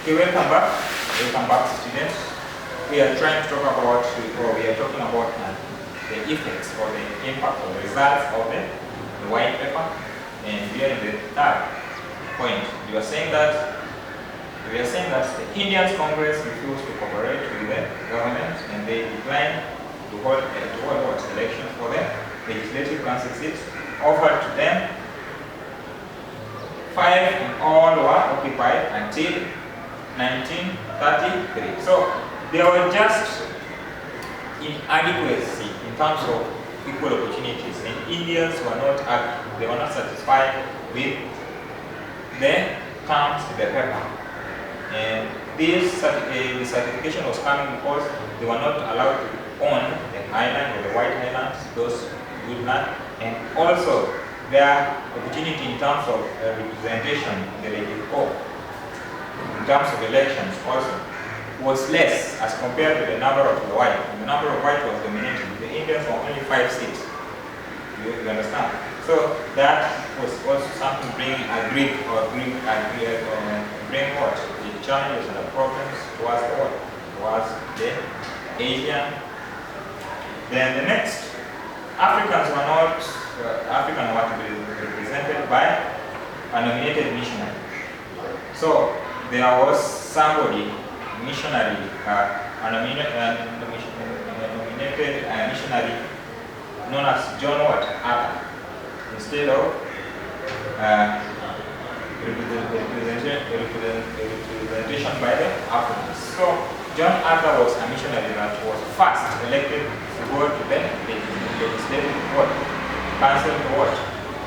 Okay, welcome back. Welcome back, students. We are trying to talk about, or we are talking about the effects or the impact or the results of the white paper. And we are in the third point. We are saying that the Indian Congress refused to cooperate with the government, and they declined to hold elections for the legislative council seats offered to them. 5 in all were occupied until 1933. So there were just inadequacy in terms of equal opportunities, and Indians were not satisfied with the terms in the paper. And this the certification was coming because they were not allowed to own the island or the White Islands, those good land, and also their opportunity in terms of representation in the legislature, in terms of elections also, was less as compared to the number of the white. And the number of white was dominating. The Indians were only 5 seats. You understand? So that was also something bring what? The challenges and the problems towards the what? Towards the Asian. Then the next, Africans were to be represented by a nominated missionary. So there was somebody, missionary, nominated missionary known as John Arthur, instead of representation by the Africans. So John Arthur was a missionary that was first elected to go to the legislative council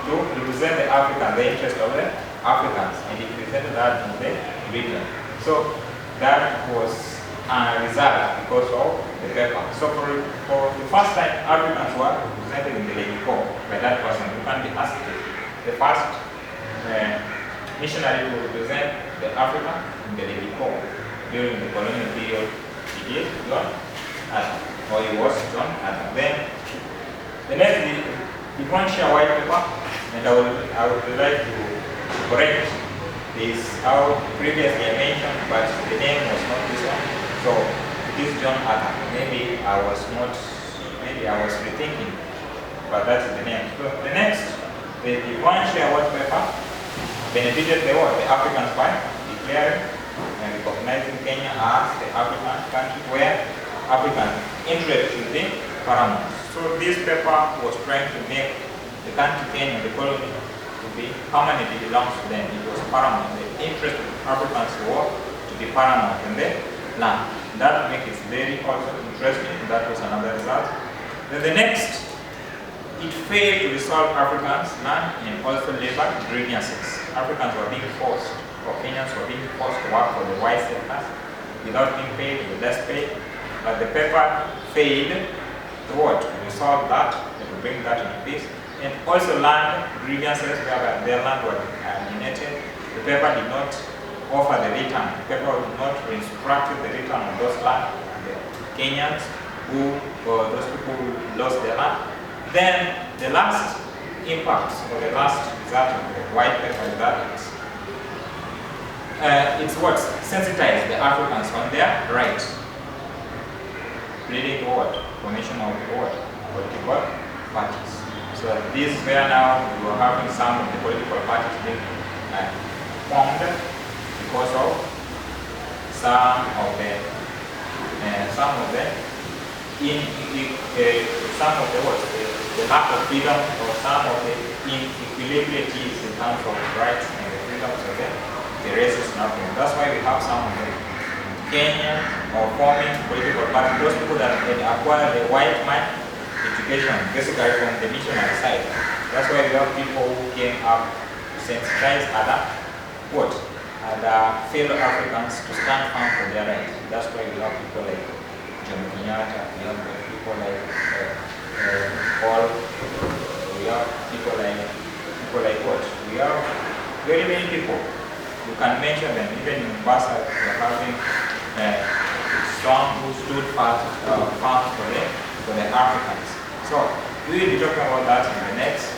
to represent the Africans, the interest of the Africans, and he presented that in the region. So that was a result because of the paper. So for the first time, Africans were represented in the legislature by that person. You can be asked the first missionary to represent the Africa in the legislature during the colonial period. He is John Arthur, or he was John Arthur. Then the next, the Mboya white paper, and I would like to correct this how previously I mentioned, but the name was not this one. So it is John Arthur. Maybe I was rethinking, but that's the name. So the next, the Mboya white paper benefited the Africans by declaring and recognizing Kenya as the African country where African interest should be paramount. So this paper was trying to make the country Kenya, the colony, to be permanently belongs to them. It was paramount. The interest of Africans were to be paramount in the land. That makes it very also interesting. That was another result. Then the next, it failed to resolve Africans' land and also labor grievances. Africans were being forced, or Kenyans were being forced to work for the white settlers without being paid, with less pay. But the paper failed to resolve that, and to bring that into peace. And also land grievances where their land was alienated. The paper did not offer the return. The paper did not instruct the return of those land, the Kenyans or those people who lost their land. Then the last impact or the last result of the white paper is that it's what sensitized the Africans on their rights, leading to formation of political parties. So this is where now we are having some of the political parties being formed because of some of the lack of freedom, or some of the inequalities in terms of rights and the freedoms of the races in Africa. That's why we have some of the Kenyan or forming political parties, those people that had acquired the white man education, basically from the missionary side. That's why we have people who came up to sensitize other fellow Africans to stand firm for their rights. That's why we have people like John Kenyatta, we have people like Paul, we have people like what? We have very many people. You can mention them. Even in Mboya, we are having some who stood firm for the Africans. So we will be talking about that in the next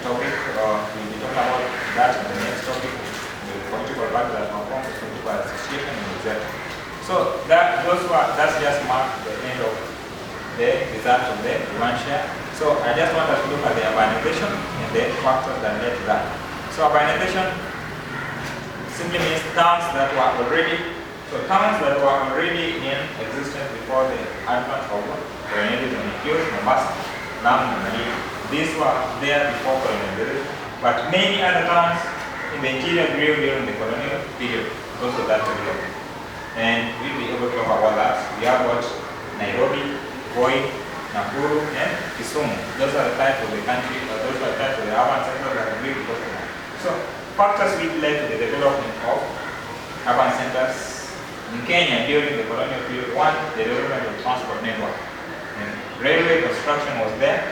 topic. We will be talking about that in the next topic. The political party that performs political association. etc. So that's just marked the end of the result of the demand share. So I just want us to look at the urbanization and the factors that led to that. So urbanization simply means towns that were already in existence before the advent of colonialism, including Mombasa, Lamu, and Malindi. These were there before colonialism, but many other towns in the interior grew during the colonial period because of that development. And we'll be able to talk about that. We have got Nairobi, Mboya, Nakuru, and Kisumu. Those are the types of the country, those are the types of the urban centers that grew because of that. So factors which led to the development of urban centers in Kenya during the colonial period: one, the development of transport network. And railway construction was there,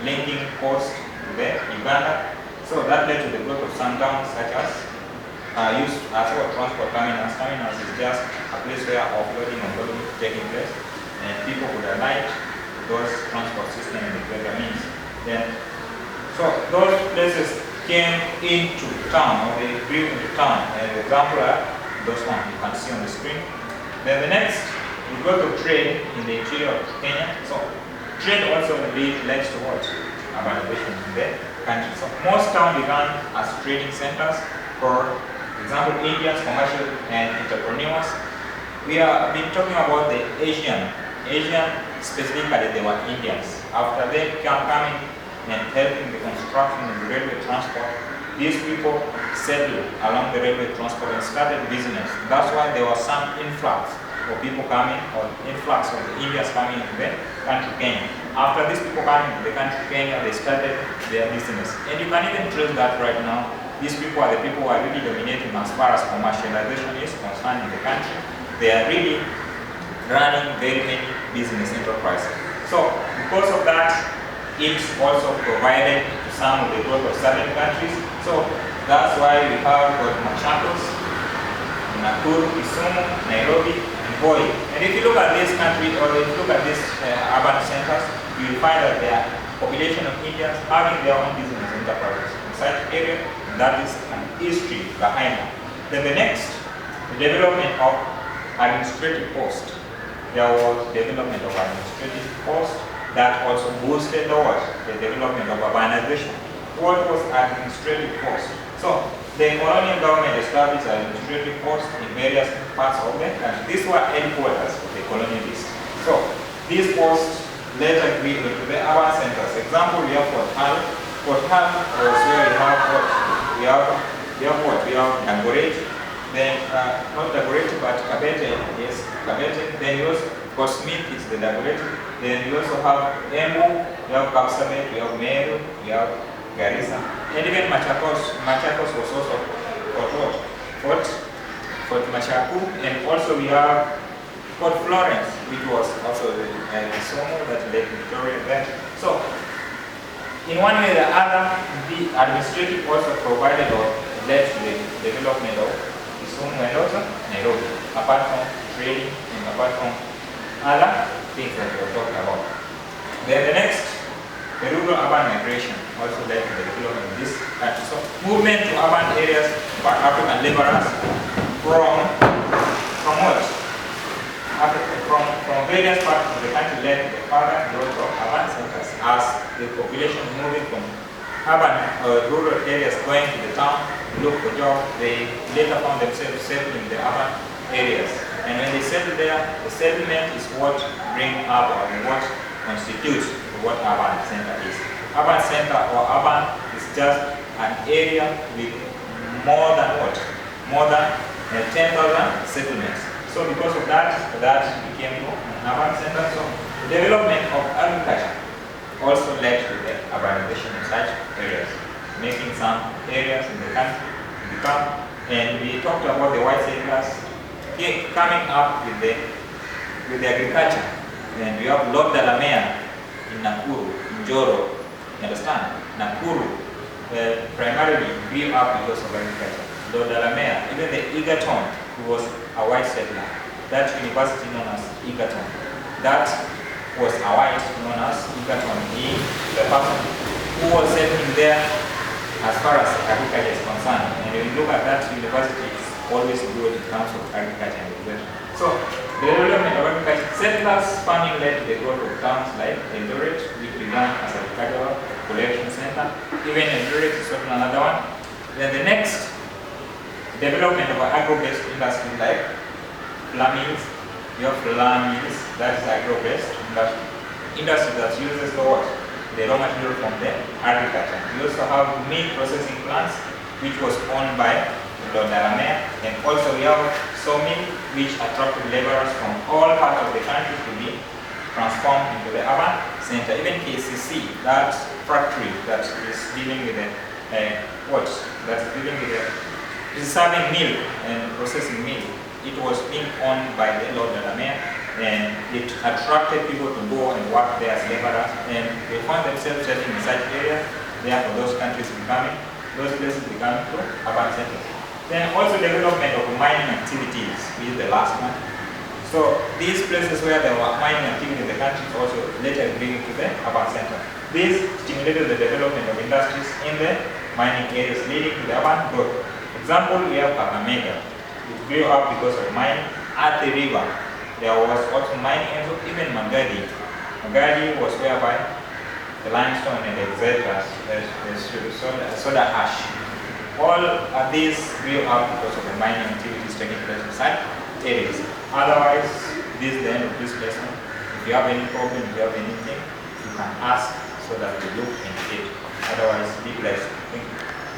linking coast to the Uganda. So that led to the growth of some towns such as used as well transport terminals. Terminals is just a place where offloading and loading is taking place, and people would alight those transport systems in the greater means. Then, so those places came into town, or they grew into town. And the example are those ones you can see on the screen. Then the next, we go to trade in the interior of Kenya. So trade also led towards urbanization in the country. So most towns began as trading centers. For example, Indians, commercial and entrepreneurs. We have been talking about the Asian specifically they were Indians. After they came coming and helping the construction and the railway transport, these people settled along the railway transport and started business. That's why there was some influx of people coming, or influx of the Indians coming into the country Kenya. After these people coming to the country Kenya, they started their business. And you can even trace that right now. These people are the people who are really dominating as far as commercialization is concerned in the country. They are really running very many business enterprises. So because of that, it also provided to some of the growth of certain countries. So that's why we have got Machakos, Nakuru, Kisumu, Nairobi, and Mboya. And if you look at this country, or if you look at these urban centers, you will find that there are population of Indians having their own business enterprises in such area. That is an history behind that. Then the next, the development of administrative posts. There was development of administrative posts that also boosted the development of urbanization. What was administrative post? So the colonial government established administrative posts in various parts of the country. These were headquarters of the colonialists. So these posts later grew into the urban centers. Example, we have Fort Hall. Fort Hall was where we have what? We have Dagoretti. Then not Dagoretti, but Kabete. Yes, Kabete. Then you also Fort Smith is the Dagoretti. Then we also have Embu, we have Kapsabet, we have Meru, we have Garissa, and even Machakos. Machakos was also Fort Machaku, and also we have Fort Florence, which was also the Kisumu that led Victoria there. So, in one way or the other, the administrative also provided or led to the development of Kisumu and also Nairobi, apart from trading and apart from other things that we are talking about. Then the next, the rural urban migration also led to the development of this country. So movement to urban areas by African laborers from what? From various parts of the country led to the further growth of urban centers. As the population moving from urban rural areas going to the town to look for jobs, they later found themselves settling in the urban areas. And when they settle there, the settlement is what brings up or what constitutes what urban center is. Urban center or urban is just an area with more than what? More than 10,000 settlements. So because of that became an urban center. So the development of agriculture also led to the urbanization in such areas, making some areas in the country become, and we talked about the white settlers coming up with the agriculture. And we have Lord Dalamea in Nakuru, in Joro, you understand? Nakuru primarily grew up because of agriculture. Lord Dalamea, even the Egerton, who was a white settler, that university known as Egerton, that was a white known as Egerton, the person who was settling there as far as agriculture is concerned. And when you look at that university, always good in terms of agriculture and So, the development of agriculture, settlers farming led to the growth of towns like Eldoret, which began as a agricultural collection center. Even Eldoret is another one. Then the next development of agro-based industry like flour mills. You have flour mills, that is agro-based industry that uses the what? The raw material from the agriculture. We also have meat processing plants, which was owned by Lord Daramea, and also we have sawmill, which attracted laborers from all parts of the country to be transformed into the urban center. Even KCC, that factory that is dealing with the is serving milk and processing milk. It was being owned by the Lord Daramea, and it attracted people to go and work there as laborers, and they found themselves settling in such areas. Therefore, those places becoming to urban centers. Then also development of mining activities is the last one. So these places where there were mining activity in the country also later bring to the urban center. This stimulated the development of industries in the mining areas, leading to the urban growth. Example, we have Kakamega. It grew up because of mining at the river. There was also mining, and even Magadi. Magadi was whereby the limestone and the soda ash. All of these grew up because of the mining activities taking place inside areas. Otherwise, this is the end of this lesson. If you have any problem, if you have anything, you can ask so that we look into it. Otherwise, be blessed. Thank you.